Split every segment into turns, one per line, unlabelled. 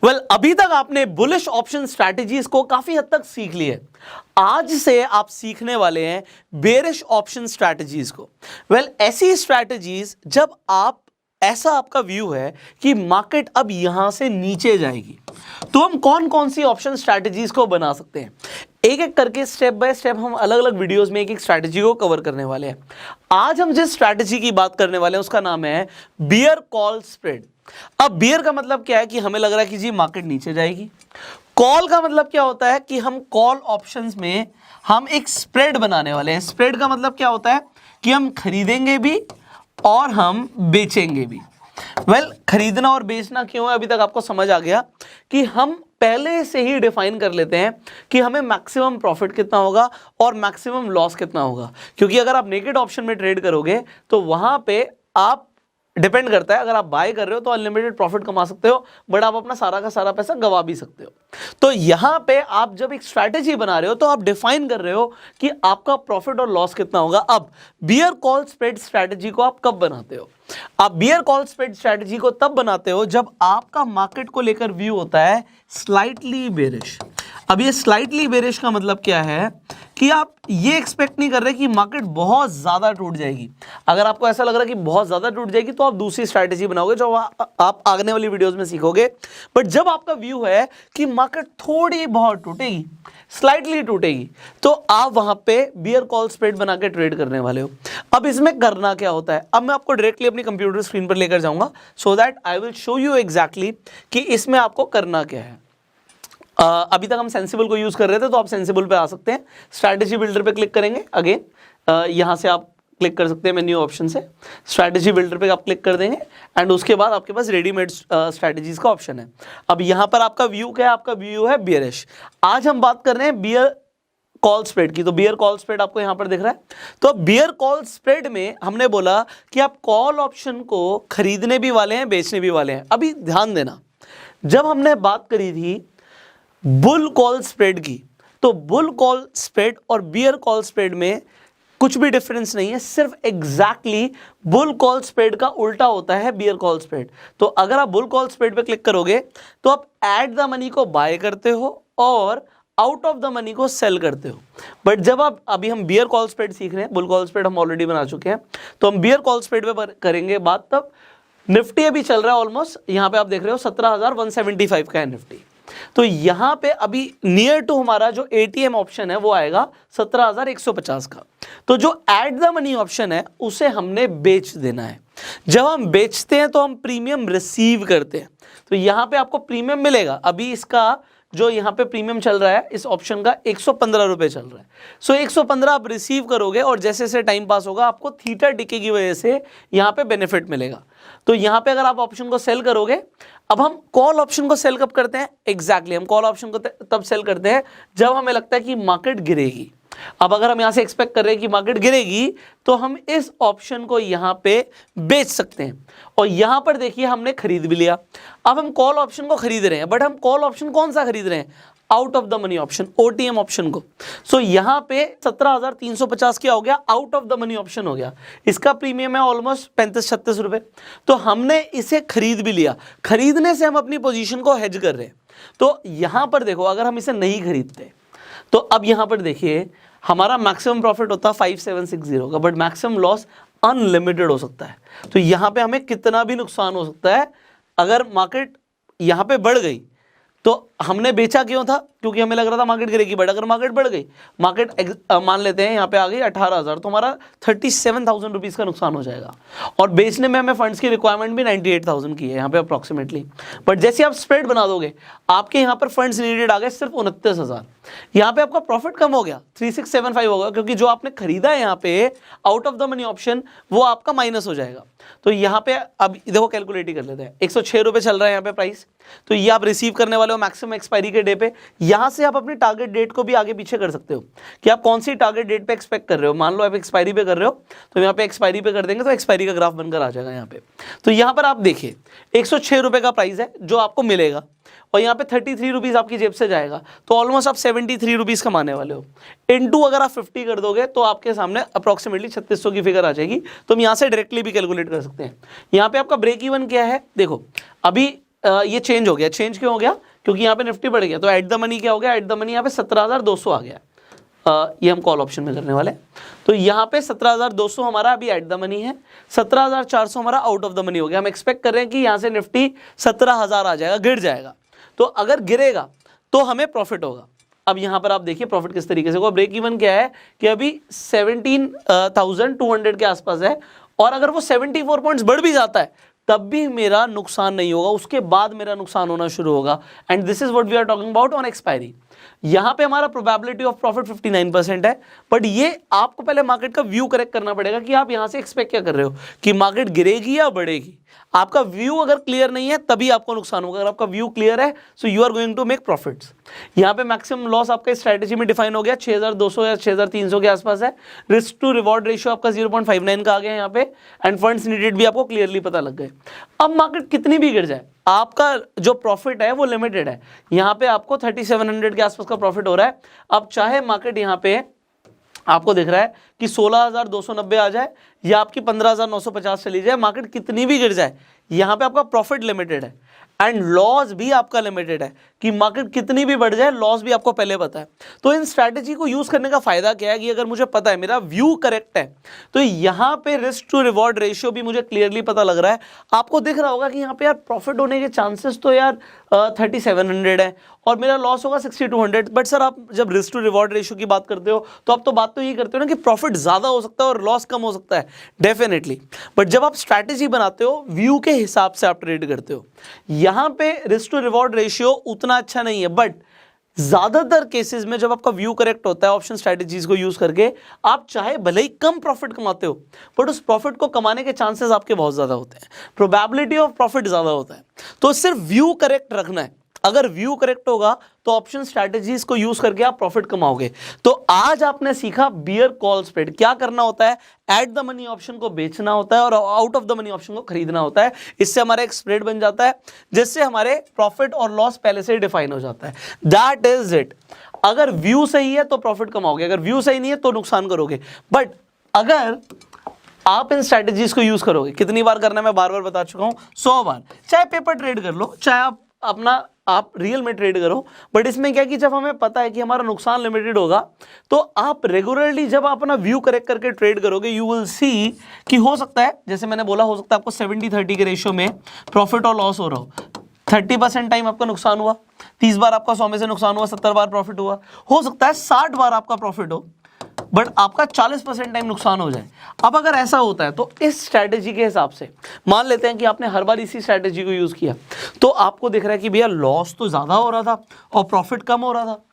अभी तक आपने बुलिश ऑप्शन स्ट्रैटेजीज को काफी हद तक सीख ली है। आज से आप सीखने वाले हैं बेरिश ऑप्शन स्ट्रैटेजीज को। ऐसी स्ट्रैटेजीज जब आप ऐसा आपका व्यू है कि मार्केट अब यहां से नीचे जाएगी, तो हम कौन कौन सी ऑप्शन स्ट्रैटेजीज को बना सकते हैं, एक एक करके स्टेप बाय स्टेप हम अलग अलग वीडियोस में एक एक स्ट्रैटेजी को कवर करने वाले हैं। आज हम जिस स्ट्रैटेजी की बात करने वाले हैं उसका नाम है बियर कॉल स्प्रेड। अब बियर का मतलब क्या है कि हमें लग रहा है कि जी मार्केट नीचे जाएगी। कॉल का मतलब क्या होता है कि हम कॉल ऑप्शंस में हम एक स्प्रेड बनाने वाले हैं। स्प्रेड का मतलब क्या होता है कि हम खरीदेंगे भी और हम बेचेंगे भी। खरीदना और बेचना क्यों है अभी तक आपको समझ आ गया कि हम पहले से ही डिफाइन कर लेते हैं कि हमें मैक्सिमम प्रॉफिट कितना होगा और मैक्सिमम लॉस कितना होगा। क्योंकि अगर आप नेकेड ऑप्शन में ट्रेड करोगे तो वहां पे आप डिपेंड करता है, अगर आप बाय कर रहे हो तो अनलिमिटेड प्रॉफिट कमा सकते हो, बट आप अपना सारा का सारा पैसा गवा भी सकते हो। तो यहां पे आप जब एक स्ट्रैटेजी बना रहे हो तो आप डिफाइन कर रहे हो कि आपका प्रॉफिट और लॉस कितना होगा। अब बियर कॉल स्प्रेड स्ट्रैटेजी को आप कब बनाते हो? आप बियर कॉल स्प्रेड स्ट्रैटेजी को तब बनाते हो जब आपका मार्केट को लेकर व्यू होता है स्लाइटली बेरिश। अब ये स्लाइटली बेरिश का मतलब क्या है कि आप ये एक्सपेक्ट नहीं कर रहे कि मार्केट बहुत ज्यादा टूट जाएगी। अगर आपको ऐसा लग रहा है कि बहुत ज्यादा टूट जाएगी तो आप दूसरी स्ट्रैटेजी बनाओगे जो आप आगने वाली वीडियोस में सीखोगे। बट जब आपका व्यू है कि मार्केट थोड़ी बहुत टूटेगी, स्लाइटली टूटेगी, तो आप वहां पे बियर कॉल स्प्रेड बना के ट्रेड करने वाले हो। अब इसमें करना क्या होता है, अब मैं आपको डायरेक्टली अपनी कंप्यूटर स्क्रीन पर लेकर जाऊंगा so that I will show you exactly कि इसमें आपको करना क्या है। अभी तक हम सेंसिबल को यूज कर रहे थे तो आप सेंसिबल पे आ सकते हैं। स्ट्रैटेजी बिल्डर पे क्लिक करेंगे, अगेन यहां से आप क्लिक कर सकते हैं मेन्यू ऑप्शन से। स्ट्रैटेजी बिल्डर पे आप क्लिक कर देंगे एंड उसके बाद आपके पास रेडीमेड स्ट्रैटेजीज का ऑप्शन है। अब यहां पर आपका व्यू क्या है? आपका व्यू है बियरिश। आज हम बात कर रहे हैं बियर कॉल स्प्रेड की। तो बियर कॉल स्प्रेड आपको यहां पर दिख रहा है। तो बियर कॉल स्प्रेड में हमने बोला कि आप कॉल ऑप्शन को खरीदने भी वाले हैं, बेचने भी वाले हैं। अभी ध्यान देना, जब हमने बात करी थी बुल कॉल स्प्रेड की, तो बुल कॉल स्प्रेड और बियर कॉल स्प्रेड में कुछ भी डिफरेंस नहीं है, सिर्फ एग्जैक्टली बुल कॉल स्प्रेड का उल्टा होता है बियर कॉल स्प्रेड। तो अगर आप बुल कॉल स्प्रेड पे क्लिक करोगे तो आप एट द मनी को बाय करते हो और आउट ऑफ द मनी को सेल करते हो। बट जब आप अभी हम बियर कॉल स्प्रेड सीख रहे हैं, बुल कॉल स्प्रेड हम ऑलरेडी बना चुके हैं, तो हम बियर कॉल स्प्रेड पे करेंगे बात। तब निफ्टी अभी चल रहा है ऑलमोस्ट, यहां पे आप देख रहे हो 17,175 का है निफ्टी। तो यहां पे अभी नियर टू हमारा जो एटीएम ऑप्शन है वो आएगा 17,150 का। तो जो एट द मनी ऑप्शन है उसे हमने बेच देना है। जब हम बेचते हैं तो हम प्रीमियम रिसीव करते हैं, तो यहां पे आपको प्रीमियम मिलेगा। अभी इसका जो यहां पे प्रीमियम चल रहा है इस ऑप्शन का 115 रुपए चल रहा है। सो 115 आप रिसीव करोगे और जैसे जैसे टाइम पास होगा आपको थीटा डिके की वजह से यहां पे बेनिफिट मिलेगा। तो यहां पे अगर आप ऑप्शन को सेल करोगे, अब हम कॉल ऑप्शन को सेल कब करते हैं? एग्जैक्टली हम कॉल ऑप्शन को तब सेल करते हैं जब हमें लगता है कि मार्केट गिरेगी। अब अगर हम यहां से एक्सपेक्ट कर रहे हैं कि मार्केट गिरेगी तो हम इस ऑप्शन को यहां पे बेच सकते हैं। और यहां पर देखिए हमने खरीद भी लिया। अब हम कॉल ऑप्शन को खरीद रहे हैं, बट हम कॉल ऑप्शन कौन सा खरीद रहे हैं? Out of the money option, OTM option को। सो यहां पे 17,350 क्या हो गया? Out of the money option हो गया। इसका प्रीमियम है ऑलमोस्ट 35-36 रुपए। तो हमने इसे खरीद भी लिया। खरीदने से हम अपनी पोजीशन को हेज कर रहे हैं। तो यहां पर देखो, अगर हम इसे नहीं खरीदते तो अब यहां पर देखिए हमारा मैक्सिमम प्रॉफिट होता है 5760 का, बट मैक्सिमम लॉस अनलिमिटेड हो सकता है। तो यहां पे हमें कितना भी नुकसान हो सकता है। अगर मार्केट यहां पे बढ़ गई तो हमने बेचा क्यों था? क्योंकि हमें लग रहा था मार्केट गिरेगी। बट अगर मार्केट बढ़ गई, मार्केट मान लेते हैं यहाँ पे आ गई 18,000, तो हमारा 37,000 रुपीज़ का नुकसान हो जाएगा। और बेचने में हमें फंड्स की रिक्वायरमेंट भी 98,000 की है यहाँ पे अप्रॉक्सीमेटली। बट जैसे आप स्प्रेड बना दोगे, आपके यहाँ पर फंड्स नीडेड आ गए सिर्फ 29,000। यहाँ पे आपका प्रॉफिट कम हो गया, 3675 होगा, क्योंकि जो आपने खरीदा है यहाँ पे out of the money option वो आपका माइनस हो जाएगा। तो यहाँ पे अब देखो कैलकुलेट ही कर लेते हैं। 106 रुपये चल रहा है यहाँ पे प्राइस। तो ये आप रिसीव करने वाले हो मैक्सिमम एक्सपायरी के डे पे। यहाँ से आप अपनी टारगेट डेट को भी आगे पीछे कर सकते हो कि आप कौन सी टारगेट डेट पे एक्सपेक्ट कर रहे हो। मान लो आप एक्सपायरी पे कर रहे हो तो यहाँ पे एक्सपायरी पे कर देंगे तो एक्सपायरी का ग्राफ बनकर आ जाएगा यहाँ पे। तो यहाँ पर आप देखिए 106 रुपये का प्राइस है जो आपको मिलेगा और यहाँ पे 33 रुपीज़ आपकी जेब से जाएगा। तो ऑलमोस्ट आप 73 रुपीज़ कमाने वाले हो। इनटू अगर आप 50 कर दोगे तो आपके सामने अप्रॉक्सीमेटली 3600 की फिगर आ जाएगी। तो हम यहाँ से डायरेक्टली भी कैलकुलेट कर सकते हैं। यहाँ पे आपका ब्रेक इवन क्या है? देखो अभी ये चेंज हो गया। चेंज क्यों हो गया? क्योंकि यहाँ पे निफ्टी बढ़ गया, तो एट द मनी क्या हो गया? एट द मनी यहाँ पे 17,200 आ गया। ये हम कॉल ऑप्शन में करने वाले। तो यहाँ पे 17,200 हमारा अभी एट द मनी है, 17,400 हमारा आउट ऑफ द मनी हो गया। हम एक्सपेक्ट कर रहे हैं कि यहाँ से निफ्टी 17,000 आ जाएगा, गिर जाएगा। तो अगर गिरेगा तो हमें प्रॉफिट होगा। अब यहाँ पर आप देखिए प्रॉफिट किस तरीके से होगा। ब्रेक इवन क्या है कि अभी 17,200 के आसपास है, और अगर वो 74 पॉइंट्स बढ़ भी जाता है तब भी मेरा नुकसान नहीं होगा, उसके बाद मेरा नुकसान होना शुरू होगा। And this is what we are talking about on expiry. यहां पे हमारा प्रोबेबिलिटी ऑफ प्रॉफिट 59% है, बट ये आपको पहले मार्केट का व्यू करेक्ट करना पड़ेगा कि आप यहां से एक्सपेक्ट क्या कर रहे हो कि मार्केट गिरेगी या बढ़ेगी। आपका व्यू अगर क्लियर नहीं है तभी आपको नुकसान होगा। अगर आपका व्यू क्लियर है so you are going to make profits. यहां पे मैक्सिमम लॉस आपका स्ट्रेटेजी में डिफाइन हो गया, 6,200 या 6,300 के आसपास है। रिस्क टू रिवॉर्ड रेशियो आपका 0.59 का आ गया यहाँ पे, एंड फंड्स नीडेड भी आपको क्लियरली पता लग गए। अब मार्केट कितनी भी गिर जाए, आपका जो प्रॉफिट है वो लिमिटेड है। यहाँ पे आपको 3,700 के आसपास का प्रॉफिट हो रहा है। अब चाहे मार्केट यहाँ पे आपको दिख रहा है कि 16,290 आ जाए या आपकी 15,950 चली जाए, मार्केट कितनी भी गिर जाए, यहाँ पे आपका प्रॉफिट लिमिटेड है एंड लॉस भी आपका लिमिटेड है कि मार्केट कितनी भी बढ़ जाए, लॉस भी आपको पहले पता है। तो इन स्ट्रैटेजी को यूज करने का फायदा क्या है कि अगर मुझे पता है, मेरा व्यू करेक्ट है, तो यहाँ पे रिस्क टू रिवॉर्ड रेशियो भी मुझे क्लियरली पता लग रहा है। आपको दिख रहा होगा कि यहाँ पे यार प्रॉफिट होने के चांसेस तो यार 3,700 है और मेरा लॉस होगा 6,200। बट सर आप जब रिस्क टू रिवॉर्ड रेशियो की बात करते हो तो आप तो बात तो यही करते हो ना कि प्रॉफिट ज्यादा हो सकता है और लॉस कम हो सकता है, डेफिनेटली। बट जब आप स्ट्रैटेजी बनाते हो व्यू के हिसाब से आप ट्रेड करते हो। यहां पे रिस्क टू रिवॉर्ड रेशियो उतना अच्छा नहीं है, बट ज्यादातर केसेस में जब आपका व्यू करेक्ट होता है ऑप्शन स्ट्रैटेजीज को यूज करके, आप चाहे भले ही कम प्रॉफिट कमाते हो बट उस प्रॉफिट को कमाने के चांसेस आपके बहुत ज्यादा होते हैं, प्रोबेबिलिटी ऑफ प्रॉफिट ज्यादा होता है। तो सिर्फ व्यू करेक्ट रखना है। अगर व्यू करेक्ट होगा तो ऑप्शन स्ट्रैटेजीज को यूज करके आप प्रॉफिट कमाओगे। तो आज आपने सीखा बियर कॉल स्प्रेड क्या करना होता है, एट द मनी ऑप्शन को बेचना होता है और out of the money option को खरीदना होता है। इससे हमारा एक स्प्रेड बन जाता है जिससे हमारे प्रॉफिट और लॉस पहले से ही डिफाइन हो जाता है। That is it. अगर व्यू सही है तो प्रॉफिट कमाओगे, अगर व्यू सही नहीं है तो नुकसान करोगे। बट अगर आप इन स्ट्रैटेजीज को यूज करोगे, कितनी बार करना है मैं बार बार बता चुका हूं, 100 बार। चाहे पेपर ट्रेड कर लो, चाहे आप रियल में ट्रेड करो, बट इसमें क्या कि जब हमें पता है कि हमारा नुकसान लिमिटेड होगा तो आप रेगुलरली जब आप अपना व्यू करेक्ट करके ट्रेड करोगे, यू विल सी कि हो सकता है, जैसे मैंने बोला, हो सकता है आपको 70-30 के रेशियो में प्रॉफिट और लॉस हो रहा हो। 30% टाइम आपका नुकसान हुआ, 30 बार आपका 100 में से नुकसान हुआ, 70 बार प्रॉफिट हुआ। हो सकता है 60 बार आपका प्रॉफिट हो बट आपका 40% टाइम नुकसान हो जाए। अब अगर ऐसा होता है तो इस स्ट्रैटेजी के हिसाब से मान लेते हैं कि आपने हर बार इसी स्ट्रैटेजी को यूज किया, तो आपको दिख रहा है कि भैया लॉस तो ज्यादा हो रहा था और प्रॉफिट कम हो रहा था।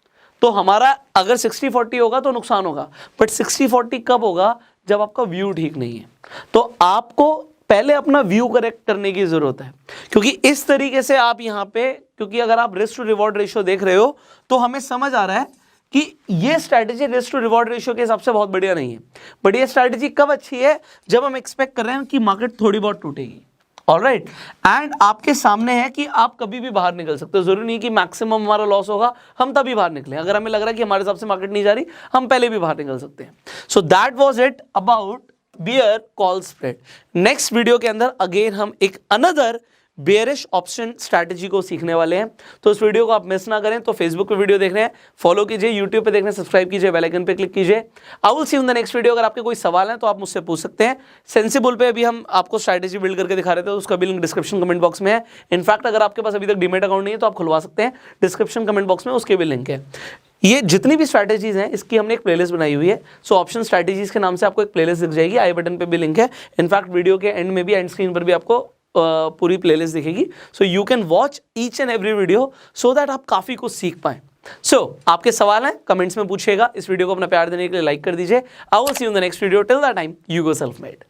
तो हमारा अगर 60-40 होगा तो नुकसान होगा, बट 60-40 कब होगा, जब आपका व्यू ठीक नहीं है। तो आपको पहले अपना व्यू करेक्ट करने की जरूरत है, क्योंकि इस तरीके से आप यहाँ पे, क्योंकि अगर आप रिस्क टू रिवॉर्ड रेशियो देख रहे हो तो हमें समझ आ रहा है कि ये strategy risk to reward ratio के हिसाब से बहुत बढ़िया नहीं है। बट ये स्ट्रैटेजी कब अच्छी है, जब हम एक्सपेक्ट कर रहे हैं कि मार्केट थोड़ी बहुत टूटेगी। ऑलराइट, एंड आपके सामने है कि आप कभी भी बाहर निकल सकते हो। जरूरी नहीं कि मैक्सिमम हमारा लॉस होगा हम तभी बाहर निकले। अगर हमें लग रहा है कि हमारे हिसाब से मार्केट नहीं जा रही, हम पहले भी बाहर निकल सकते हैं। So that was it about bear call spread. Next video के अंदर अगेन हम एक अनदर बेयरिश ऑप्शन स्ट्रैटेजी को सीखने वाले हैं। तो इस वीडियो को आप मिस ना करें। तो फेसबुक पे वीडियो देख रहे हैं, फॉलो कीजिए, यूट्यूब पे देख रहे हैं, सब्सक्राइब कीजिए, बेल आइकन पे क्लिक कीजिए। I will see you in the next video. अगर आपके कोई सवाल है तो आप मुझसे पूछ सकते हैं। सेंसिबल पे अभी हम आपको स्ट्रैटेजी बिल्ड करके दिखा रहे थे, उसका भी लिंक डिस्क्रिप्शन कमेंट बॉक्स में है। इनफैक्ट अगर आपके पास अभी तक डीमेट अकाउंट नहीं है तो आप खुलवा सकते हैं, डिस्क्रिप्शन कमेंट बॉक्स में उसके भी लिंक है। ये जितनी भी स्ट्रैटेजीज हैं इसकी हमने एक प्लेलिस्ट बनाई हुई है। सो ऑप्शन स्ट्रैटेजीज के नाम से आपको एक प्लेलिस्ट दिख जाएगी, आई बटन पे भी लिंक है। इनफैक्ट वीडियो के एंड में भी, एंड स्क्रीन पर भी आपको पूरी प्लेलिस्ट दिखेगी। So you can watch each and every video so that आप काफी कुछ सीख पाएं। सो आपके सवाल हैं कमेंट्स में पूछिएगा। इस वीडियो को अपना प्यार देने के लिए लाइक कर दीजिए। I will see you in the next video. Till that time, you go self made.